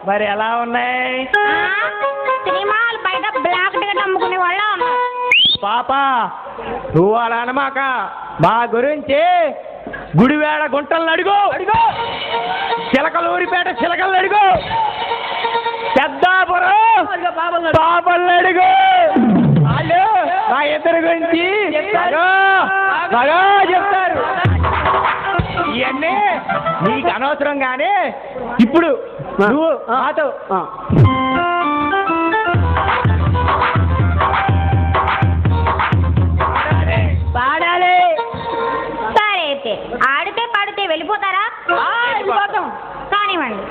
మరి ఎలా ఉన్నాయి? సినిమాలు బయట బ్లాక్ టికెట్ అమ్ముకునే వాళ్ళ ఉన్నారు. పాప నువ్వు అలా అనమాక. మా గురించి గుడివేడ గుంటలను అడుగు, చిలకలూరిపేట చిలకలను అడుగు, పెద్దాపురం పాపలను అడుగు. వాళ్ళు నా ఇద్దరి గురించి బాగా చెప్తారు. ఇవన్నీ నీకు అనవసరం కానీ ఇప్పుడు నువ్వు మాతో పాడాలి. సరే అయితే ఆడితే పాడితే వెళ్ళిపోతారా? కానివ్వండి.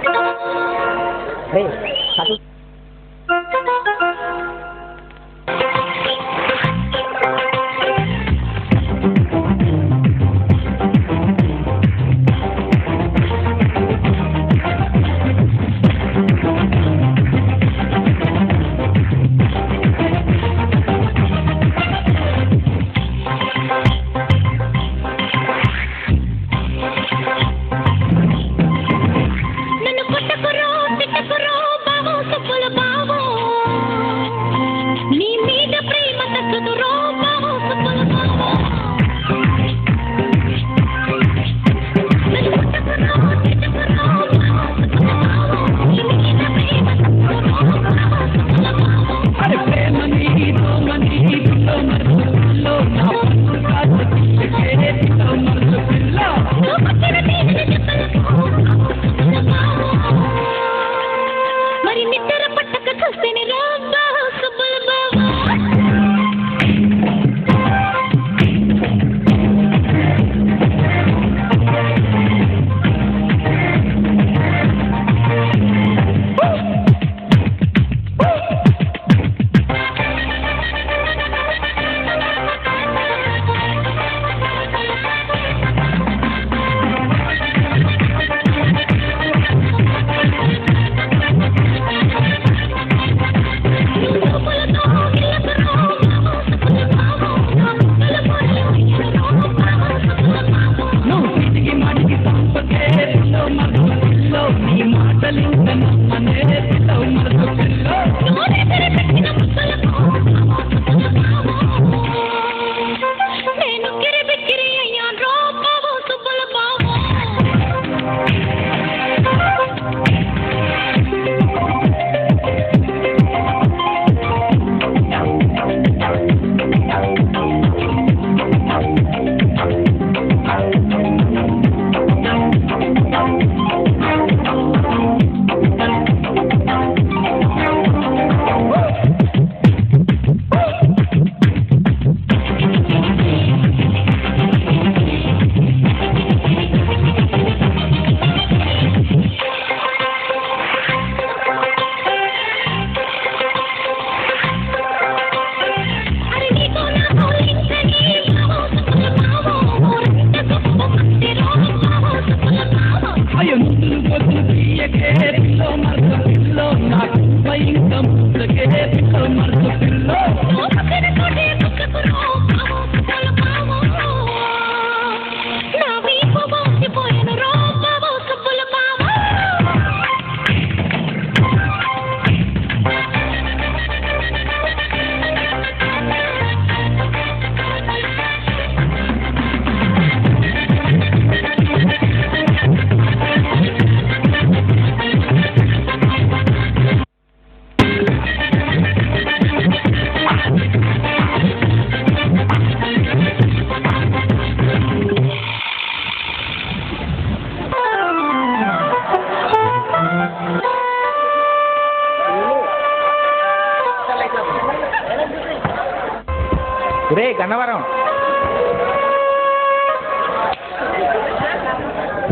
రే గన్నవరం,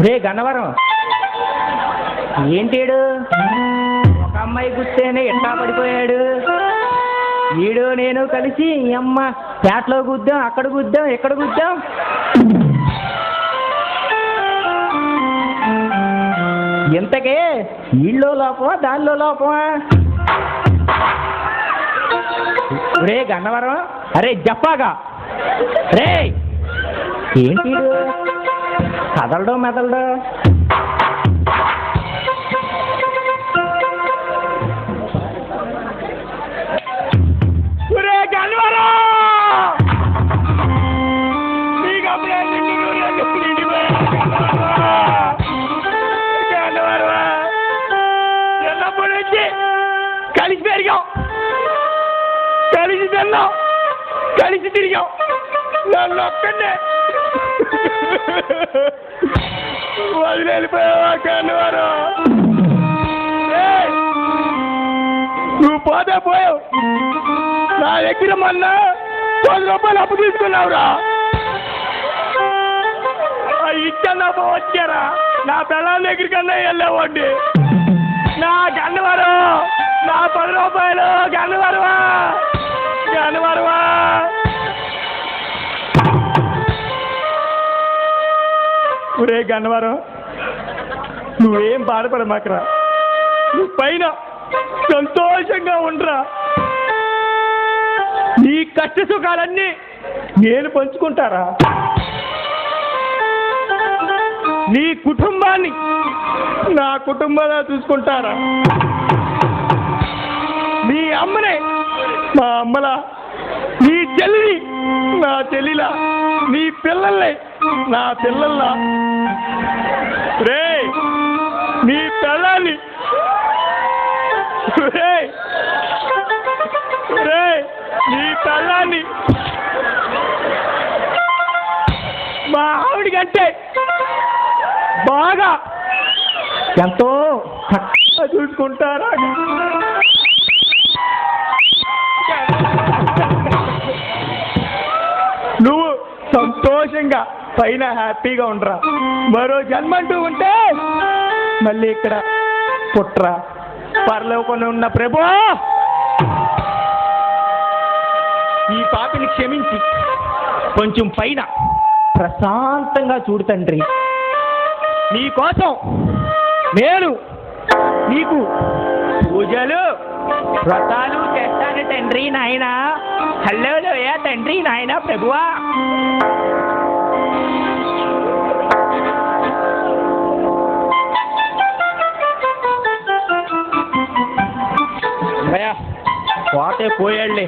రే గన్నవరం, ఏంటాడు ఒక అమ్మాయి గుస్తేనే ఎట్టా పడిపోయాడు. వీడు నేను కలిసి ఈ అమ్మ పేటలో గుద్దాం, అక్కడ గుద్దాం, ఎక్కడ గుద్దాం. ఇంతకే వీళ్ళో లోపమా దానిలో లోపమా? రే గన్నవరం, అరే జప్పాగా, రే ఏంటి కదలడం మెదలడం? నుంచి కలిసి పెరిగాం, కలిసి తిన్నాం, కలిసి తిరిగాం. నన్ను ఒక్కడే వదిలి వెళ్ళిపోయావా కన్నవారు? నువ్వు పోతే పోయావు. నా దగ్గర మొన్న 10 రూపాయలు అప్పు తీసుకున్నావురా. ఇచ్చన్నా వచ్చారా? నా పిల్లల దగ్గర కన్నా వెళ్ళేవాడి. నా గన్నవరం, నా 10 రూపాయలు గన్నవరవా, గన్నవరవా. ఒరే గన్నవరం, నువ్వేం బాధపడమాకరా. నువ్వు పైన సంతోషంగా ఉండరా. నీ కష్ట సుఖాలన్నీ నేను పంచుకుంటారా? నీ కుటుంబాన్ని నా కుటుంబంలో చూసుకుంటారా? నీ అమ్మనే నా అమ్మలా, నీ చెల్లిని నా చెల్లిలా, నీ పిల్లల్ని నా పిల్లల్లా. రే నీ పిల్లాన్ని నీ పిల్లాన్ని మా ఆవిడి కంటే బాగా ఎంతో చక్కగా చూసుకుంటారా? నువ్వు సంతోషంగా పైన హ్యాపీగా ఉండరా. మరో జన్మంటూ ఉంటే మళ్ళీ ఇక్కడ పుట్రా. పరలోకంలో ఉన్న ప్రభు ఈ పాపిని క్షమించి కొంచెం పైన ప్రశాంతంగా చూడు తండ్రి. నీ కోసం నేను నీకు పూజలు వ్రతాలు చేస్తాను తండ్రి నాయన. హల్లెలూయా తండ్రి నాయన ప్రభువా. పోతే పోయాడులే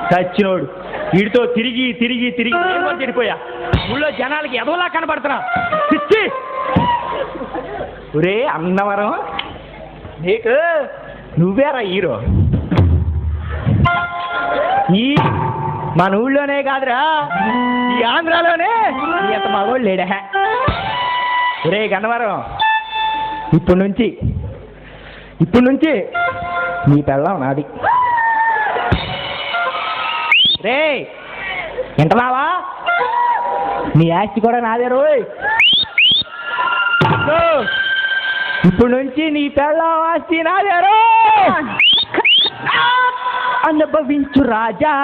చచ్చినోడు. వీడితో తిరిగి తిరిగి తిరిగి చెడిపోయా. ఊళ్ళో జనాలకి ఎదవలా కనబడుతున్నా. పిచ్చి. ఒరే అన్నవరం, నీకు నువ్వేరా హీరో. ఈ మన ఊళ్ళోనే కాదురా, ఈ ఆంధ్రాలోనే ఇంత మగోళ్ళు లేడా. ఒరే గన్నవరం, ఇప్పుడు నుంచి నీ పెళ్ళం నాది. రే వింటున్నావా? నీ ఆస్తి కూడా నాదే రోయ్. ఇప్పుడు నుంచి నీ పెళ్ళం ఆస్తి నాదే రో. అనుభవించు రాజా.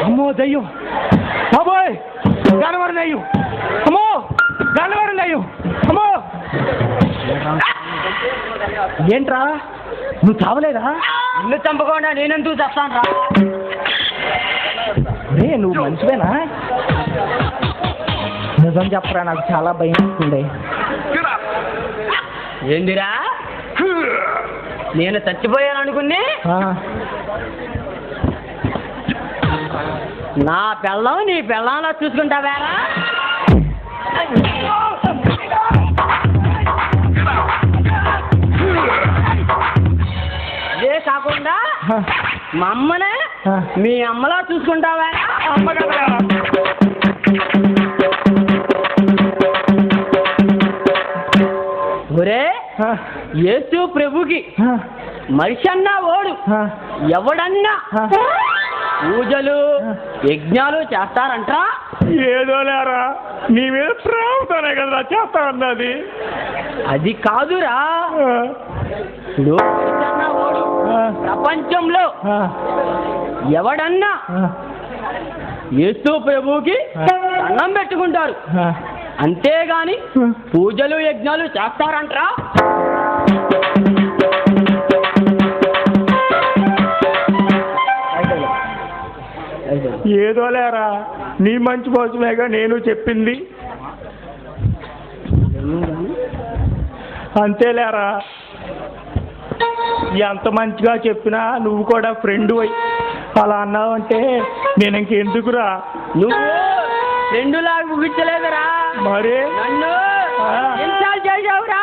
అమ్మో దయ్యం, బాబోయ్ గన్నవరం దయ్యం, అమ్మో గన్నవరం దయ్యం, అమ్మో. ఏంట్రా నువ్వు చావలేదా? నిన్ను చంపకుండా నేనెందుకు చేస్తాను రా? రే నువ్వు మంచివేనా? నిజం చెప్పరా, నాకు చాలా భయం వేస్తుంది. ఏందిరా నేను చచ్చిపోయాను అనుకుని నా పెళ్ళం నీ పెళ్ళంలా చూసుకుంటావేరా? ఇదే కాకుండా మా అమ్మనే మీ అమ్మలా చూసుకుంటావేరా? అమ్మ కదా. ఒరే యేసు ప్రభుకి మనిషి అన్నా ఓడు ఎవడన్నా పూజలు యజ్ఞాలు చేస్తారంటరా? ఏదో లేరా, నీ మీద ప్రేమతోనే కదా చేస్తా అన్నది. అది కాదురా, ప్రపంచంలో ఎవడన్నా యేసు ప్రభువుకి దండం పెట్టుకుంటారు. అంతేగాని పూజలు యజ్ఞాలు చేస్తారంటరా? ఏదో లేరా, నీ మంచి కోసమేగా నేను చెప్పింది. అంతేలేరా, ఎంత మంచిగా చెప్పినా నువ్వు కూడా ఫ్రెండ్ అయి అలా అన్నావంటే నేను ఇంకెందుకురా. నువ్వు రెండులాగా ముగించలేదురా, మరి నన్ను ఇన్సల్ట్ చేసావురా.